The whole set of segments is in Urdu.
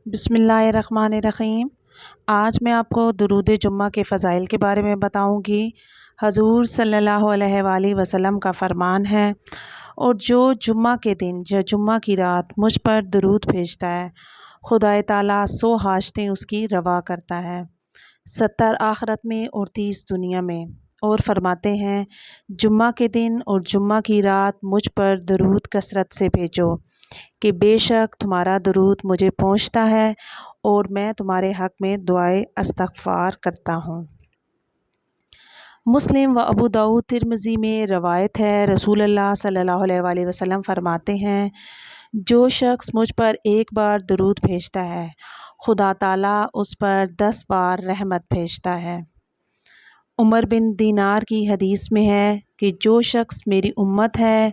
بسم اللہ الرحمن الرحیم۔ آج میں آپ کو درود جمعہ کے فضائل کے بارے میں بتاؤں گی۔ حضور صلی اللہ علیہ وآلہ وسلم کا فرمان ہے، اور جو جمعہ کے دن یا جمعہ کی رات مجھ پر درود بھیجتا ہے، خدا تعالیٰ 100 حاجتیں اس کی روا کرتا ہے، 70 آخرت میں اور 30 دنیا میں۔ اور فرماتے ہیں، جمعہ کے دن اور جمعہ کی رات مجھ پر درود کثرت سے بھیجو، کہ بے شک تمہارا درود مجھے پہنچتا ہے اور میں تمہارے حق میں دعائے استغفار کرتا ہوں۔ مسلم و ابو داؤد ترمذی میں روایت ہے، رسول اللہ صلی اللہ علیہ وآلہ وسلم فرماتے ہیں، جو شخص مجھ پر ایک بار درود بھیجتا ہے، خدا تعالیٰ اس پر 10 بار رحمت بھیجتا ہے۔ عمر بن دینار کی حدیث میں ہے کہ جو شخص میری امت ہے،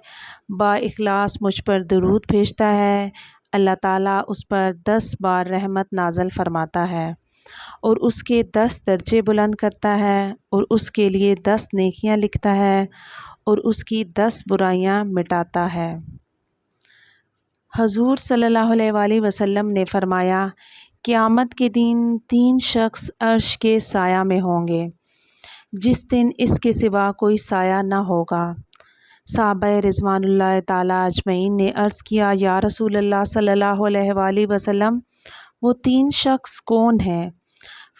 با اخلاص مجھ پر درود بھیجتا ہے، اللہ تعالیٰ اس پر 10 بار رحمت نازل فرماتا ہے، اور اس کے 10 درجے بلند کرتا ہے، اور اس کے لیے 10 نیکیاں لکھتا ہے، اور اس کی 10 برائیاں مٹاتا ہے۔ حضور صلی اللہ علیہ وآلہ وسلم نے فرمایا، قیامت کے دن 3 شخص عرش کے سایہ میں ہوں گے، جس دن اس کے سوا کوئی سایہ نہ ہوگا۔ صحابہ رضوان اللہ تعالیٰ اجمعین نے عرض کیا، یا رسول اللہ صلی اللہ علیہ وآلہ وسلم، وہ 3 شخص کون ہیں؟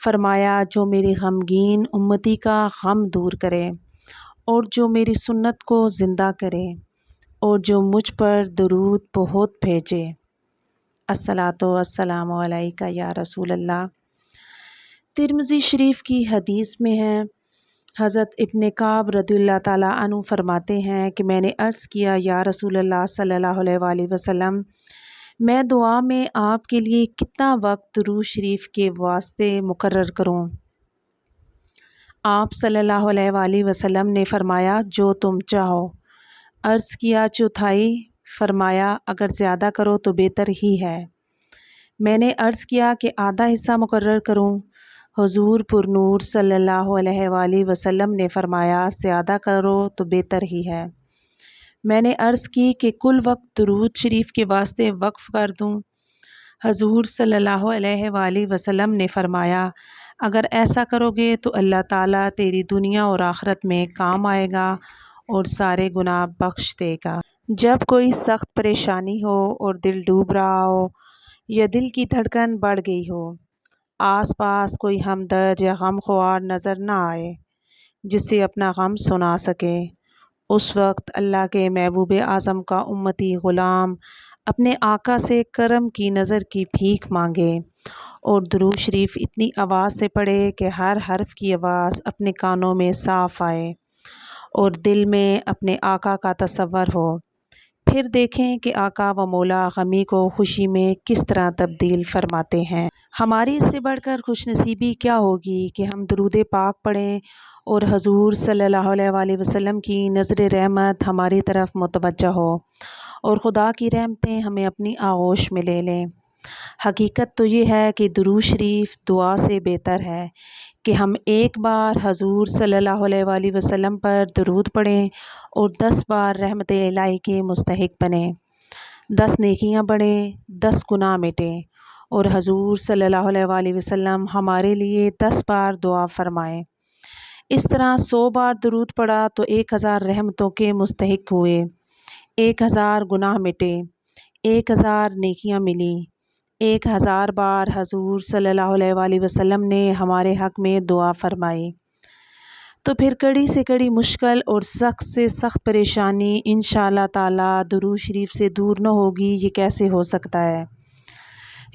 فرمایا، جو میری غمگین امتی کا غم دور کرے، اور جو میری سنت کو زندہ کرے، اور جو مجھ پر درود بہت بھیجے۔ الصلاۃ والسلام علیک یا رسول اللہ۔ ترمذی شریف کی حدیث میں ہے، حضرت ابن کعب رضی اللہ تعالیٰ عنہ فرماتے ہیں کہ میں نے عرض کیا، یا رسول اللہ صلی اللہ علیہ وآلہ وسلم، میں دعا میں آپ کے لیے کتنا وقت درود شریف کے واسطے مقرر کروں؟ آپ صلی اللہ علیہ وآلہ وسلم نے فرمایا، جو تم چاہو۔ عرض کیا، چوتھائی؟ فرمایا، اگر زیادہ کرو تو بہتر ہی ہے۔ میں نے عرض کیا کہ آدھا حصہ مقرر کروں؟ حضور پر نور صلی اللہ علیہ وآلہ وسلم نے فرمایا، زیادہ کرو تو بہتر ہی ہے۔ میں نے عرض کی کہ کل وقت درود شریف کے واسطے وقف کر دوں؟ حضور صلی اللہ علیہ وآلہ وسلم نے فرمایا، اگر ایسا کرو گے تو اللہ تعالیٰ تیری دنیا اور آخرت میں کام آئے گا اور سارے گناہ بخش دے گا۔ جب کوئی سخت پریشانی ہو اور دل ڈوب رہا ہو، یا دل کی دھڑکن بڑھ گئی ہو، آس پاس کوئی ہمدرد یا غمخوار نظر نہ آئے جس سے اپنا غم سنا سکے، اس وقت اللہ کے محبوب اعظم کا امتی غلام اپنے آقا سے کرم کی نظر کی بھیک مانگے، اور درود شریف اتنی آواز سے پڑھے کہ ہر حرف کی آواز اپنے کانوں میں صاف آئے، اور دل میں اپنے آقا کا تصور ہو۔ پھر دیکھیں کہ آقا و مولا غمی کو خوشی میں کس طرح تبدیل فرماتے ہیں۔ ہماری اس سے بڑھ کر خوش نصیبی کیا ہوگی کہ ہم درود پاک پڑھیں اور حضور صلی اللہ علیہ وآلہ وسلم کی نظر رحمت ہماری طرف متوجہ ہو، اور خدا کی رحمتیں ہمیں اپنی آغوش میں لے لیں۔ حقیقت تو یہ ہے کہ درود شریف دعا سے بہتر ہے کہ ہم ایک بار حضور صلی اللہ علیہ وآلہ وسلم پر درود پڑھیں اور 10 بار رحمت الہی کے مستحق بنیں، 10 نیکیاں بڑھیں، 10 گناہ مٹیں، اور حضور صلی اللہ علیہ وآلہ وسلم ہمارے لیے 10 بار دعا فرمائیں۔ اس طرح 100 بار درود پڑھا تو 1000 رحمتوں کے مستحق ہوئے، 1000 گناہ مٹے، 1000 نیکیاں ملی، 1000 بار حضور صلی اللہ علیہ وآلہ وسلم نے ہمارے حق میں دعا فرمائی۔ تو پھر کڑی سے کڑی مشکل اور سخت سے سخت پریشانی انشاءاللہ تعالیٰ درود شریف سے دور نہ ہوگی، یہ کیسے ہو سکتا ہے؟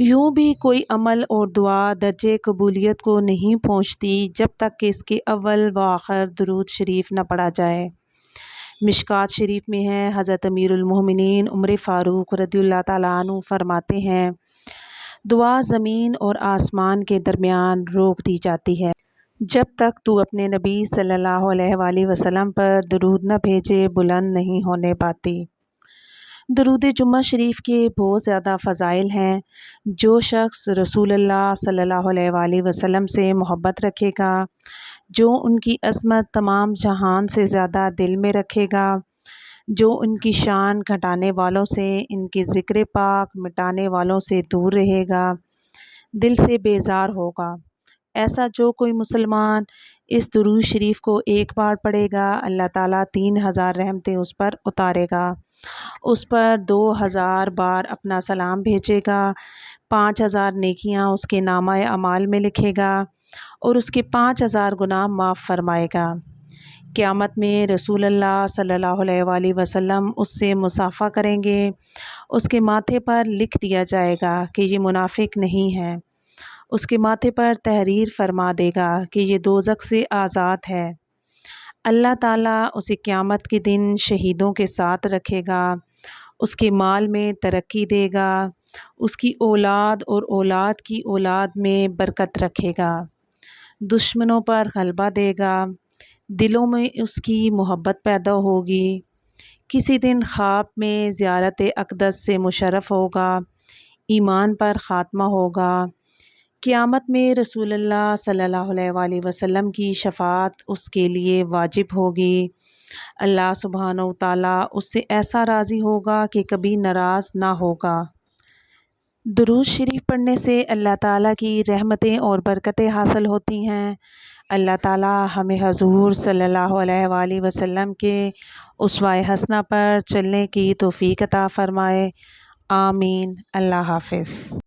یوں بھی کوئی عمل اور دعا درجے قبولیت کو نہیں پہنچتی جب تک کہ اس کے اول و آخر درود شریف نہ پڑھا جائے۔ مشکوٰۃ شریف میں ہے، حضرت امیر المومنین عمر فاروق رضی اللہ تعالیٰ عنہ فرماتے ہیں، دعا زمین اور آسمان کے درمیان روک دی جاتی ہے، جب تک تو اپنے نبی صلی اللہ علیہ وآلہ وسلم پر درود نہ بھیجے بلند نہیں ہونے پاتی۔ درود جمعہ شریف کے بہت زیادہ فضائل ہیں۔ جو شخص رسول اللہ صلی اللہ علیہ وآلہ وسلم سے محبت رکھے گا، جو ان کی عظمت تمام جہان سے زیادہ دل میں رکھے گا، جو ان کی شان گھٹانے والوں سے، ان کے ذکر پاک مٹانے والوں سے دور رہے گا، دل سے بیزار ہوگا۔ ایسا جو کوئی مسلمان اس درود شریف کو ایک بار پڑھے گا، اللہ تعالیٰ 3000 رحمتیں اس پر اتارے گا، اس پر 2000 بار اپنا سلام بھیجے گا، 5000 نیکیاں اس کے نامہ اعمال میں لکھے گا اور اس کے 5000 گناہ معاف فرمائے گا۔ قیامت میں رسول اللہ صلی اللہ علیہ وآلہ وسلم اس سے مصافحہ کریں گے، اس کے ماتھے پر لکھ دیا جائے گا کہ یہ منافق نہیں ہے، اس کے ماتھے پر تحریر فرما دے گا کہ یہ دوزخ سے آزاد ہے۔ اللہ تعالیٰ اسے قیامت کے دن شہیدوں کے ساتھ رکھے گا، اس کے مال میں ترقی دے گا، اس کی اولاد اور اولاد کی اولاد میں برکت رکھے گا، دشمنوں پر غلبہ دے گا، دلوں میں اس کی محبت پیدا ہوگی، کسی دن خواب میں زیارت اقدس سے مشرف ہوگا، ایمان پر خاتمہ ہوگا، قیامت میں رسول اللہ صلی اللہ علیہ وآلہ وسلم کی شفاعت اس کے لیے واجب ہوگی، اللہ سبحانہ و تعالیٰ اس سے ایسا راضی ہوگا کہ کبھی ناراض نہ ہوگا۔ درود شریف پڑھنے سے اللہ تعالیٰ کی رحمتیں اور برکتیں حاصل ہوتی ہیں۔ اللہ تعالیٰ ہمیں حضور صلی اللہ علیہ وآلہ وسلم کے اسوہ حسنہ پر چلنے کی توفیق عطا فرمائے، آمین۔ اللہ حافظ۔